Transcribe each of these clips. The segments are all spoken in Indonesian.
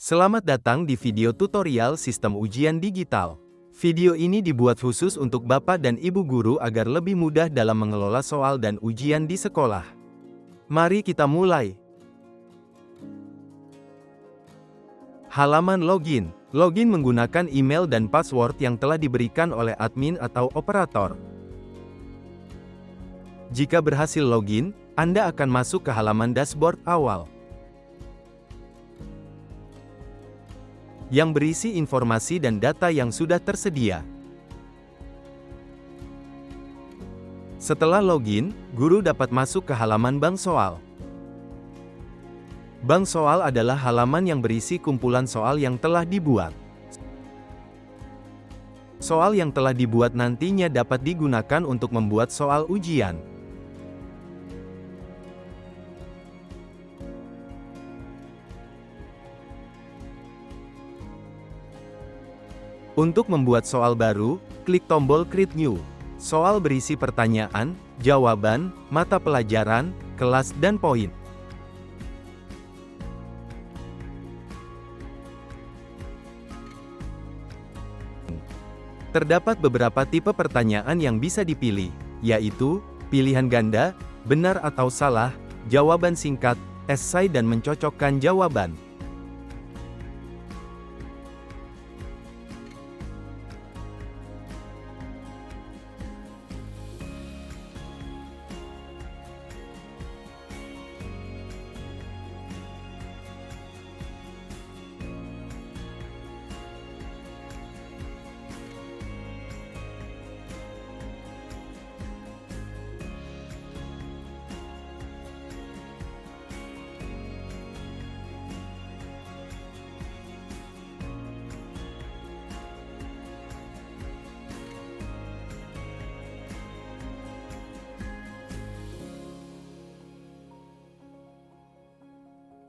Selamat datang di video tutorial sistem ujian digital. Video ini dibuat khusus untuk Bapak dan Ibu guru agar lebih mudah dalam mengelola soal dan ujian di sekolah. Mari kita mulai. Halaman login. Login menggunakan email dan password yang telah diberikan oleh admin atau operator. Jika berhasil login, Anda akan masuk ke halaman dashboard awal, yang berisi informasi dan data yang sudah tersedia. Setelah login, guru dapat masuk ke halaman bank soal. Bank soal adalah halaman yang berisi kumpulan soal yang telah dibuat. Soal yang telah dibuat nantinya dapat digunakan untuk membuat soal ujian. Untuk membuat soal baru, klik tombol Create New. Soal berisi pertanyaan, jawaban, mata pelajaran, kelas dan poin. Terdapat beberapa tipe pertanyaan yang bisa dipilih, yaitu pilihan ganda, benar atau salah, jawaban singkat, esai dan mencocokkan jawaban.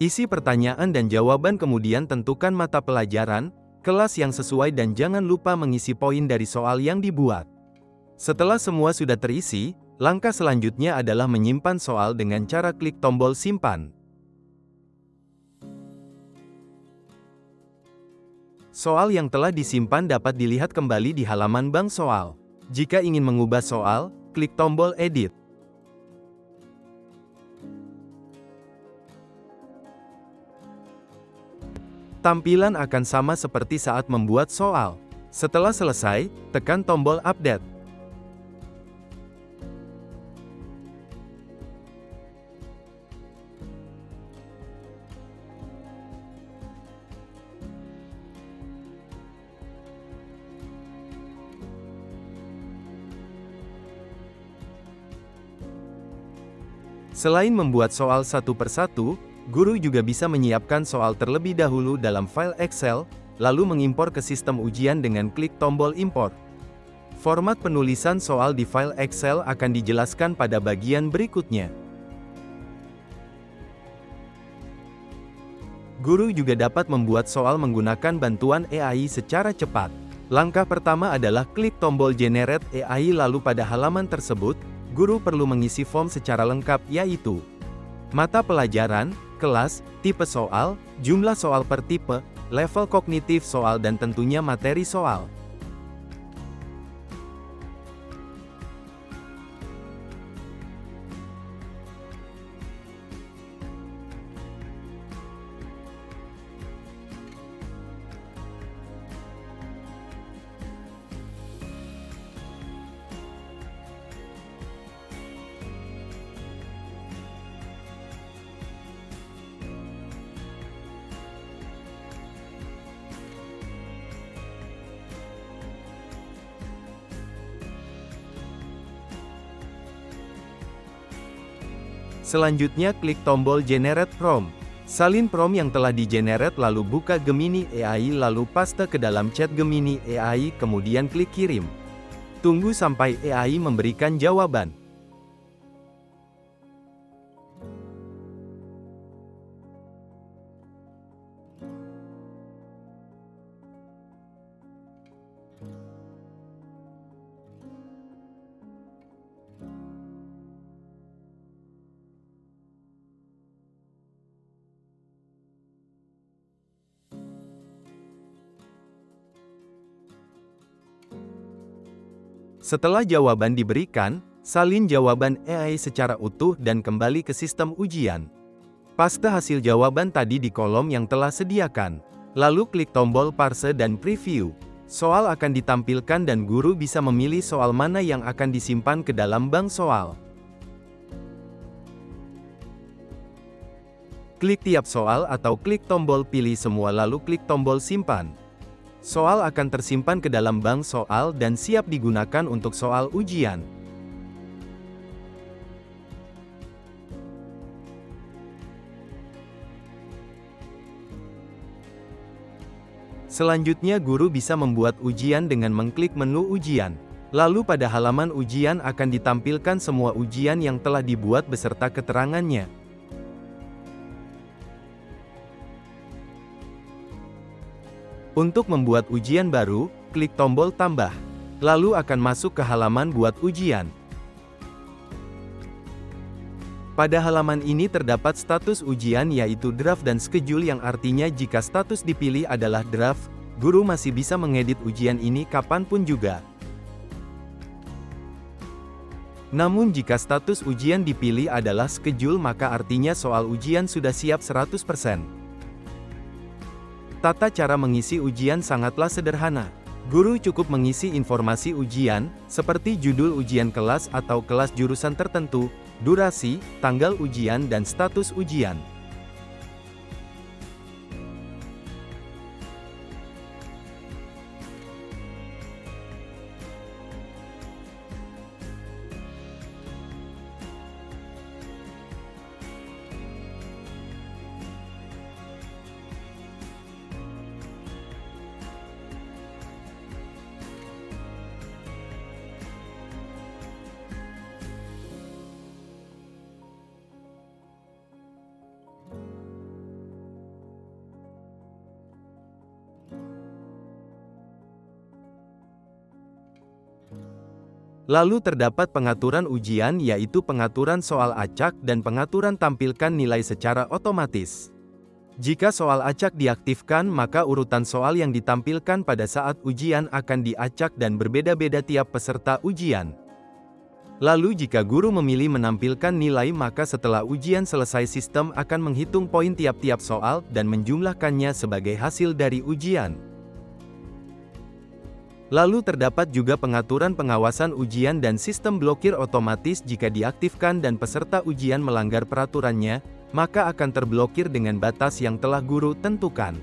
Isi pertanyaan dan jawaban, kemudian tentukan mata pelajaran, kelas yang sesuai dan jangan lupa mengisi poin dari soal yang dibuat. Setelah semua sudah terisi, langkah selanjutnya adalah menyimpan soal dengan cara klik tombol simpan. Soal yang telah disimpan dapat dilihat kembali di halaman bank soal. Jika ingin mengubah soal, klik tombol edit. Tampilan akan sama seperti saat membuat soal. Setelah selesai, tekan tombol update. Selain membuat soal satu persatu, guru juga bisa menyiapkan soal terlebih dahulu dalam file Excel, lalu mengimpor ke sistem ujian dengan klik tombol import. Format penulisan soal di file Excel akan dijelaskan pada bagian berikutnya. Guru juga dapat membuat soal menggunakan bantuan AI secara cepat. Langkah pertama adalah klik tombol Generate AI, lalu pada halaman tersebut, guru perlu mengisi form secara lengkap, yaitu mata pelajaran, kelas, tipe soal, jumlah soal per tipe, level kognitif soal dan tentunya materi soal. Selanjutnya klik tombol Generate Prompt. Salin prompt yang telah di-generate, lalu buka Gemini AI, lalu paste ke dalam chat Gemini AI, kemudian klik kirim. Tunggu sampai AI memberikan jawaban. Setelah jawaban diberikan, salin jawaban AI secara utuh dan kembali ke sistem ujian. Paste hasil jawaban tadi di kolom yang telah sediakan. Lalu klik tombol parse dan preview. Soal akan ditampilkan dan guru bisa memilih soal mana yang akan disimpan ke dalam bank soal. Klik tiap soal atau klik tombol pilih semua lalu klik tombol simpan. Soal akan tersimpan ke dalam bank soal dan siap digunakan untuk soal ujian. Selanjutnya guru bisa membuat ujian dengan mengklik menu ujian. Lalu pada halaman ujian akan ditampilkan semua ujian yang telah dibuat beserta keterangannya. Untuk membuat ujian baru, klik tombol tambah. Lalu akan masuk ke halaman buat ujian. Pada halaman ini terdapat status ujian yaitu draft dan schedule yang artinya jika status dipilih adalah draft, guru masih bisa mengedit ujian ini kapanpun juga. Namun jika status ujian dipilih adalah schedule maka artinya soal ujian sudah siap 100%. Tata cara mengisi ujian sangatlah sederhana. Guru cukup mengisi informasi ujian, seperti judul ujian kelas atau kelas jurusan tertentu, durasi, tanggal ujian dan status ujian. Lalu terdapat pengaturan ujian yaitu pengaturan soal acak dan pengaturan tampilkan nilai secara otomatis. Jika soal acak diaktifkan maka urutan soal yang ditampilkan pada saat ujian akan diacak dan berbeda-beda tiap peserta ujian. Lalu jika guru memilih menampilkan nilai maka setelah ujian selesai sistem akan menghitung poin tiap-tiap soal dan menjumlahkannya sebagai hasil dari ujian. Lalu terdapat juga pengaturan pengawasan ujian dan sistem blokir otomatis jika diaktifkan dan peserta ujian melanggar peraturannya, maka akan terblokir dengan batas yang telah guru tentukan.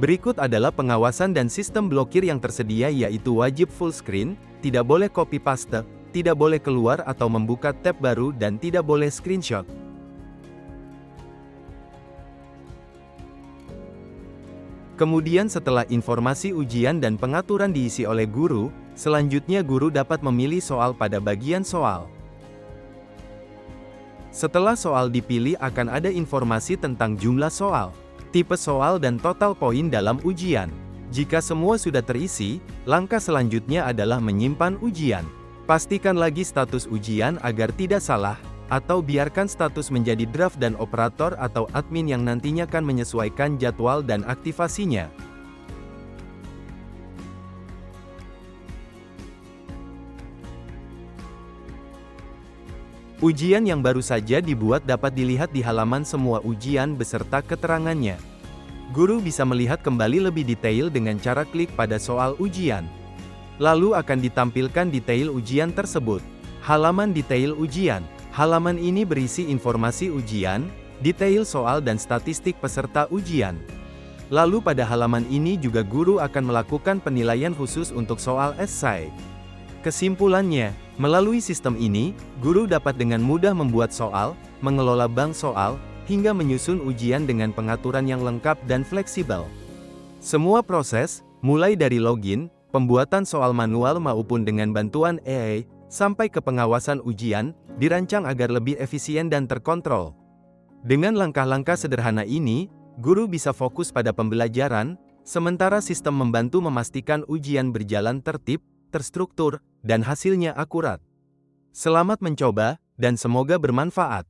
Berikut adalah pengawasan dan sistem blokir yang tersedia yaitu wajib full screen, tidak boleh copy paste, tidak boleh keluar atau membuka tab baru dan tidak boleh screenshot. Kemudian setelah informasi ujian dan pengaturan diisi oleh guru, selanjutnya guru dapat memilih soal pada bagian soal. Setelah soal dipilih akan ada informasi tentang jumlah soal, tipe soal dan total poin dalam ujian. Jika semua sudah terisi, langkah selanjutnya adalah menyimpan ujian. Pastikan lagi status ujian agar tidak salah, atau biarkan status menjadi draft dan operator atau admin yang nantinya akan menyesuaikan jadwal dan aktivasinya. Ujian yang baru saja dibuat dapat dilihat di halaman semua ujian beserta keterangannya. Guru bisa melihat kembali lebih detail dengan cara klik pada soal ujian. Lalu akan ditampilkan detail ujian tersebut. Halaman detail ujian. Halaman ini berisi informasi ujian, detail soal dan statistik peserta ujian. Lalu pada halaman ini juga guru akan melakukan penilaian khusus untuk soal esai. Kesimpulannya, melalui sistem ini, guru dapat dengan mudah membuat soal, mengelola bank soal, hingga menyusun ujian dengan pengaturan yang lengkap dan fleksibel. Semua proses, mulai dari login, pembuatan soal manual maupun dengan bantuan AI, sampai ke pengawasan ujian, dirancang agar lebih efisien dan terkontrol. Dengan langkah-langkah sederhana ini, guru bisa fokus pada pembelajaran, sementara sistem membantu memastikan ujian berjalan tertib, terstruktur, dan hasilnya akurat. Selamat mencoba, dan semoga bermanfaat.